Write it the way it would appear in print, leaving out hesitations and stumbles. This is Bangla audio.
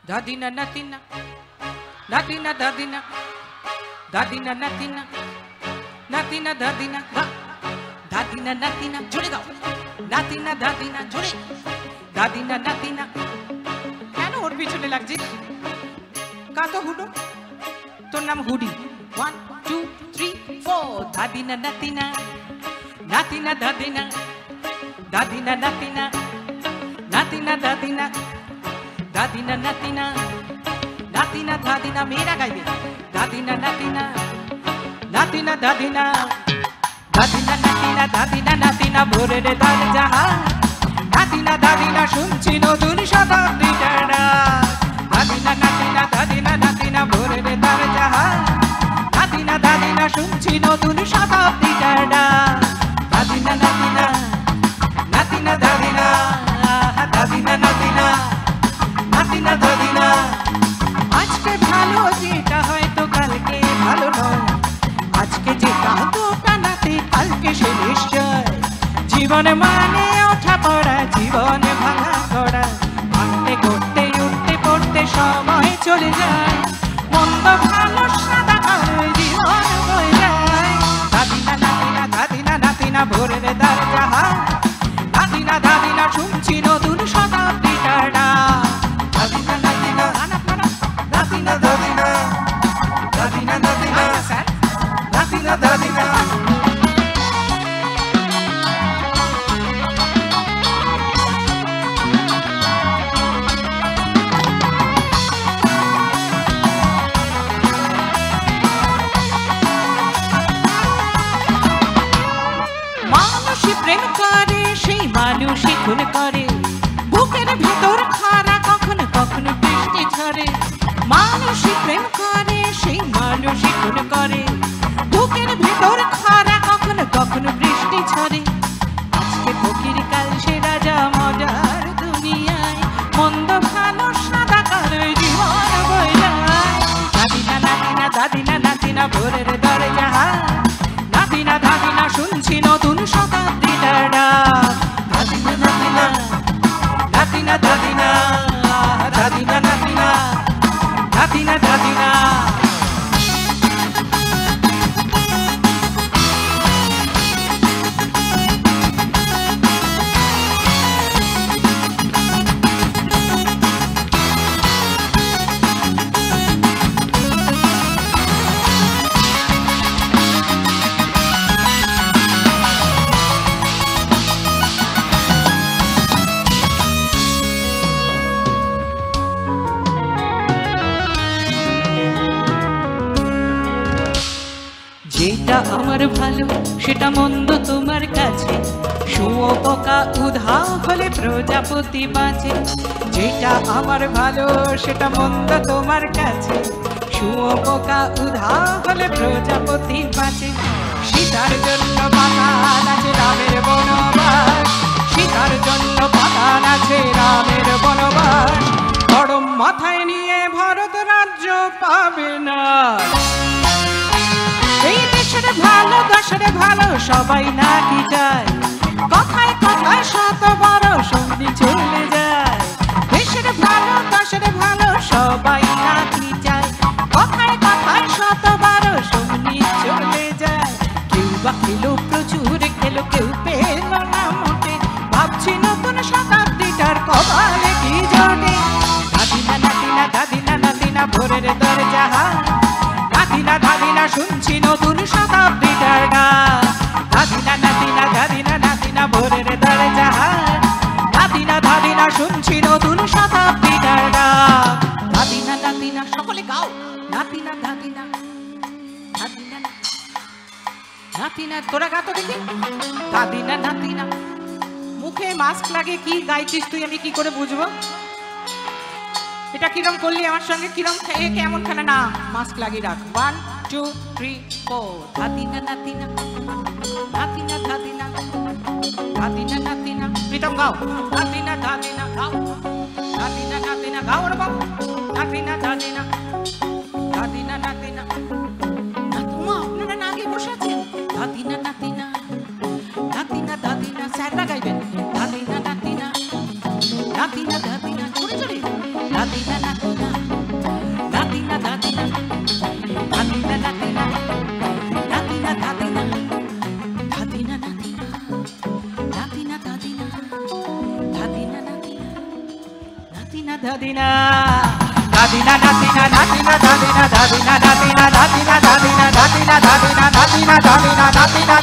দাদিনা নাতিনা নাতিনা দাদিনা দাদিনা নাতিনা নাতিনা দাদিনা দাদিনা নাতিনা জোরে গাও নাতিনা দাদিনা জোরে দাদিনা নাতিনা কেন ওর পিছনে লাগছে কাত হুডো তোর নাম হুডি 1 2 3 4 দাদিনা নাতিনা নাতিনা দাদিনা দাদিনা নাতিনা নাতিনা দাদিনা দাদিনা নাতিনা নাতিনা দাদিনা মেয়েরা গাইবে দাদিনা নাতিনা নাতিনা দাদিনা দাদিনা নাতিনা দাদিনা নাতিনা ভোরের দরজা নাতিনা দাদিনা শুনছি নতুন শতাব্দীটার ডাক দাদিনা নাতিনা দাদিনা নাতিনা ভোরের দরজা নাতিনা দাদিনা শুনছি নতুন শতাব্দীটার ডাক দাদিনা নাতিনা নাতিনা দাদিনা দাদিনা নাতিনা নাতিনা দাদিনা আজকে ভালো যেটা হয়তো কালকে ভালো নয় আজকে যেটা তোটা নাতে কালকে সে নিশ্চয় জীবনে মানে ওঠা পড়া জীবনে ভাঙা করা ভাঙতে করতে উঠতে পড়তে সময় চলে যায় মন্দ ভালো সাদা কালো জীবন হয়ে যায় দাদিনা নাতিনা দাদিনা নাতিনা ভোরের দরজা নাতিনা দাদিনা শুনছি নতুন শতাব্দীটার ডাক দাদিনা নাতিনা নাতিনা দাদিনা দাদিনা নাতিনা স্যার নাতিনা দাদিনা প্রেম করে সেই মানুষই খুন করে বুকের ভেতর খারা কখনো কখনো বৃষ্টি ঝরে মানুষই প্রেম করে সেই মানুষই খুন করে বুকের ভেতর খারা কখনো কখনো বৃষ্টি ঝরে আজকে ফকির কাল সে রাজা মজার দুনিয়ায় মন্দ ভালো সাদা কালো জীবন বয়ে যায় দাদিনা নাতিনা দাদিনা নাতিনা ভোরের দরজা নাতিনা দাদিনা শুনছি নতুন শতাব্দীটার ডাক দাদিনা নাতিনা নাতিনা দাদিনা দাদিনা নাতিনা নাতিনা দাদিনা যেটা আমার ভালো সেটা মন্দ তোমার কাছে শুঁয়োপোকা উধা হলে প্রজাপতি বাঁচে যেটা আমার ভালো সেটা মন্দ তোমার কাছে শুঁয়োপোকা উধা হলে প্রজাপতি বাঁচে সীতার জন্য বাগান আছে রামের বনবাস সীতার জন্য বাগান আছে রামের বনবাস গরম মাথায় নিয়ে ভারত রাজ্য পাবে না এই দেশের ভালো দেশের ভালো সবাই নাকি চায় কথায় কথায় শত বড় সন্ধি চলে যায় দেশের ভালো দেশের ভালো সবাই নাকি চায় কথায় কথায় শত বড় সন্ধি চলে যায় কেউ বা খেলো প্রচুর খেলো কেউ পেল না মোটে ভাবছি নতুন শতাব্দীটার কপালে কি জোটে দাদিনা নাতিনা দাদিনা নাতিনা ভোরের দরজা নাতিনা দাদিনা শুনছি নতুন শতাব্দীটার ডাক দাদিনা নাতিনা দাদিনা নাতিনা ভোরের দরজা নাতিনা দাদিনা শুনছি নতুন শতাব্দীটার ডাক দাদিনা নাতিনা সকলে গাও নাতিনা দাদিনা নাতিনা নাতিনা তোরা গা তো দেখি দাদিনা নাতিনা মুখে মাস্ক লাগে কি গাইছিস তুই আমি কি করে বুঝবো এটা কিরম করলি আমার সঙ্গে কিরম কেমন খেলে না মাস্ক লাগিয়ে রাখ 1 2 3 4 দাদিনা নাতিনা নাতিনা দাদিনা দাদিনা নাতিনা প্রীতম গাও দাদিনা দাদিনা গাও দাদিনা নাতিনা গাও রে বাবা নাতিনা দাদিনা দাদিনা নাতিনা মা আপনারা না আগে বসে আছেন দাদিনা নাতিনা নাতিনা দাদিনা স্যাররা গাইবেন দাদিনা নাতিনা নাতিনা দাদিনা জোরে জোরে দাদিনা নাতিনা নাতিনা দাদিনা নাতিনা নাতিনা নাতিনা দাদিনা দাদিনা নাতিনা নাতিনা দাদিনা দাদিনা নাতিনা নাতিনা দাদিনা দাদিনা নাতিনা নাতিনা দাদিনা দাদিনা নাতিনা নাতিনা দাদিনা নাতিনা দাদিনা নাতিনা দাদিনা নাতিনা